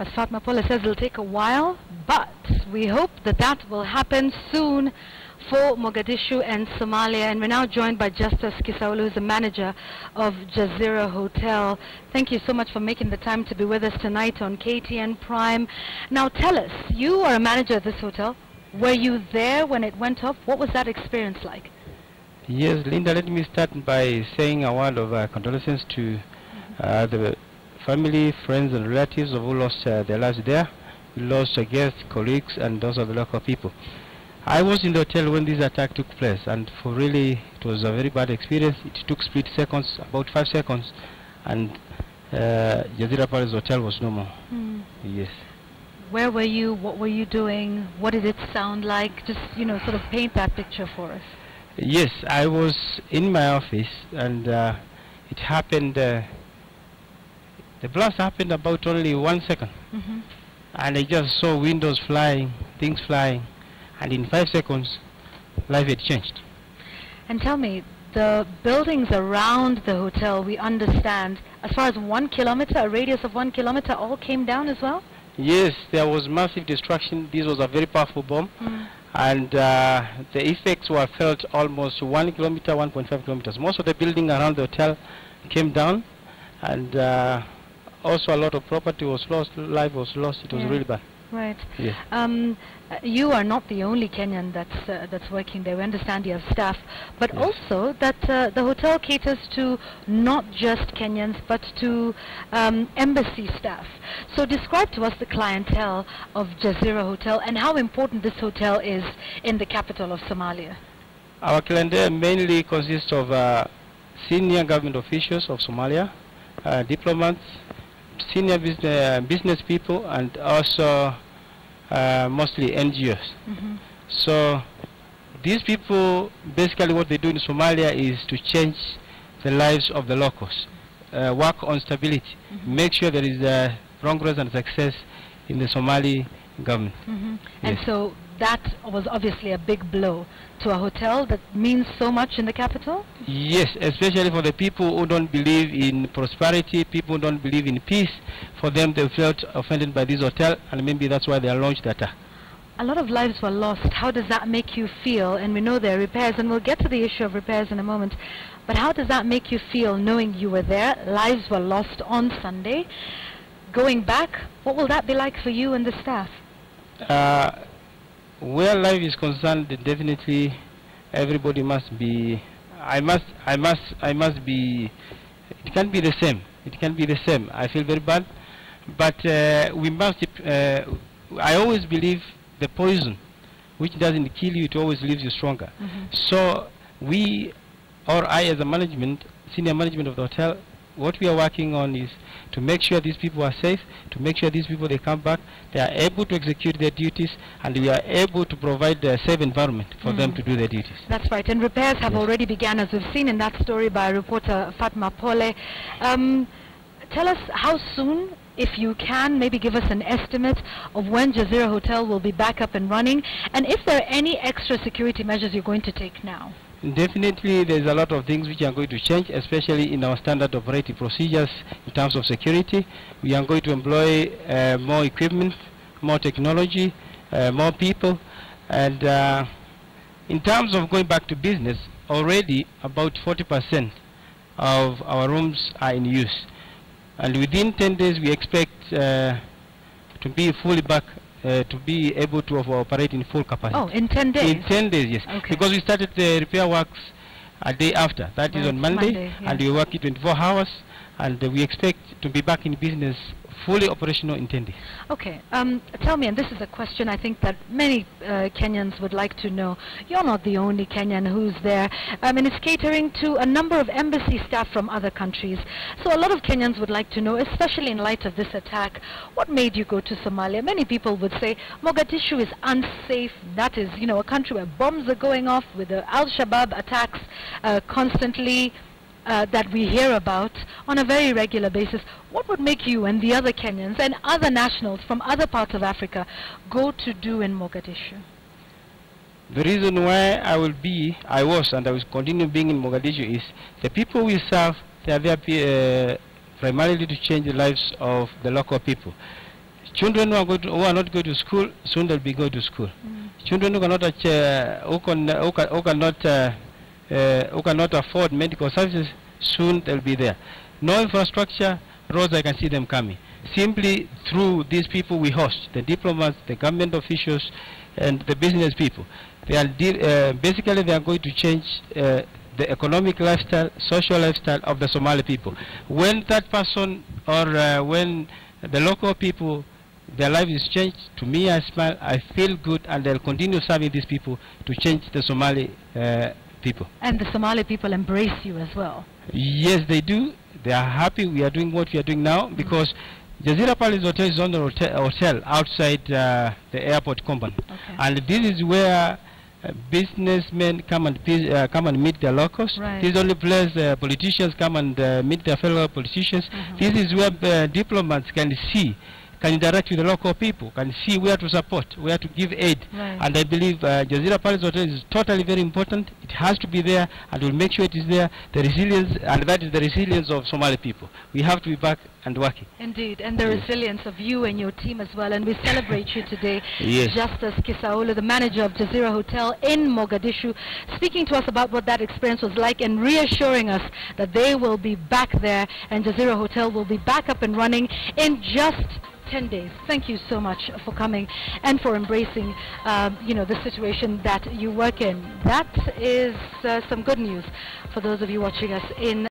As Fatma Pola says, it'll take a while, but we hope that that will happen soon for Mogadishu and Somalia. And we're now joined by Justus Kisaulu, who's the manager of Jazeera Hotel. Thank you so much for making the time to be with us tonight on KTN Prime. Now tell us, you are a manager of this hotel. Were you there when it went off? What was that experience like? Yes, Linda, let me start by saying a word of condolences to the family, friends and relatives of who lost their lives there. We lost guests, colleagues and those of the local people. I was in the hotel when this attack took place, and for really it was a very bad experience. It took split seconds, about 5 seconds, and Jazeera Palace Hotel was no more. Yes. Where were you? What were you doing? What did it sound like? Just, you know, sort of paint that picture for us. Yes, I was in my office, and it happened. The blast happened about only 1 second, and I just saw windows flying, things flying, and in 5 seconds, life had changed. And tell me, the buildings around the hotel, we understand, as far as 1 kilometer, a radius of 1 kilometer, all came down as well? Yes, there was massive destruction. This was a very powerful bomb, and the effects were felt almost 1 kilometer, 1.5 kilometers. Most of the building around the hotel came down, and also a lot of property was lost, life was lost. It was really bad. Right. Yes. You are not the only Kenyan that's working there. We understand you have staff, but also that the hotel caters to not just Kenyans, but to embassy staff. So describe to us the clientele of Jazeera Hotel and how important this hotel is in the capital of Somalia. Our clientele mainly consists of senior government officials of Somalia, diplomats, senior business people, and also mostly NGOs. So these people, basically what they do in Somalia is to change the lives of the locals, work on stability, make sure there is progress and success in the Somali government. And so that was obviously a big blow to a hotel that means so much in the capital? Yes, especially for the people who don't believe in prosperity, people who don't believe in peace. For them, they felt offended by this hotel, and maybe that's why they launched the attack. A lot of lives were lost. How does that make you feel? And we know there are repairs, and we'll get to the issue of repairs in a moment. But how does that make you feel knowing you were there? Lives were lost on Sunday. Going back, what will that be like for you and the staff? Where life is concerned, definitely everybody must be. I must be. It can't be the same. It can't be the same. I feel very bad, but we must. I always believe the poison, which doesn't kill you, it always leaves you stronger. So we, or I, as a management, senior management of the hotel, what we are working on is to make sure these people are safe, to make sure these people, they come back, they are able to execute their duties, and we are able to provide a safe environment for them to do their duties. That's right, and repairs have already begun, as we've seen in that story by reporter Fatma Pole. Tell us how soon, if you can, maybe give us an estimate of when Jazeera Hotel will be back up and running, and if there are any extra security measures you're going to take now. Definitely, there's a lot of things which are going to change, especially in our standard operating procedures in terms of security. We are going to employ more equipment, more technology, more people, and in terms of going back to business, already about 40% of our rooms are in use, and within 10 days we expect to be fully back. To be able to operate in full capacity. Oh, in 10 days? In 10 days, yes. Okay. Because we started the repair works a day after. That is on Monday, and we work 24 hours, and we expect to be back in business fully operational in 10 days. Okay. Tell me, and this is a question I think that many Kenyans would like to know. You're not the only Kenyan who's there. I mean, it's catering to a number of embassy staff from other countries. So a lot of Kenyans would like to know, especially in light of this attack, what made you go to Somalia? Many people would say Mogadishu is unsafe. That is, you know, a country where bombs are going off with the Al-Shabaab attacks constantly. That we hear about on a very regular basis. What would make you and the other Kenyans and other nationals from other parts of Africa go to do in Mogadishu? The reason why I will continue being in Mogadishu is the people we serve, they are there primarily to change the lives of the local people. Children who are not going to school, soon they'll be going to school. Children who cannot afford medical services, soon they'll be there. No infrastructure, roads, I can see them coming. Simply through these people we host, the diplomats, the government officials, and the business people. They are basically they are going to change the economic lifestyle, social lifestyle of the Somali people. When that person or when the local people, their life is changed, to me I smile, I feel good, and they'll continue serving these people to change the Somali people. And the Somali people embrace you as well. Yes, they do. They are happy we are doing what we are doing now, because Jazeera Palace Hotel is on the hotel outside the airport compound. Okay. And this is where businessmen come and meet their locals. Right. This is only place politicians come and meet their fellow politicians. This is where diplomats can see, can interact with the local people, can see where to support, where to give aid. Right. And I believe Jazeera Palace Hotel is totally very important. It has to be there, and we'll make sure it is there. The resilience, and that is the resilience of Somali people. We have to be back and working. Indeed, and the resilience of you and your team as well. And we celebrate you today, Yes. Justus Kisaulu, the manager of Jazeera Hotel in Mogadishu, speaking to us about what that experience was like and reassuring us that they will be back there and Jazeera Hotel will be back up and running in just 10 days. Thank you so much for coming and for embracing, the situation that you work in. That is some good news for those of you watching us in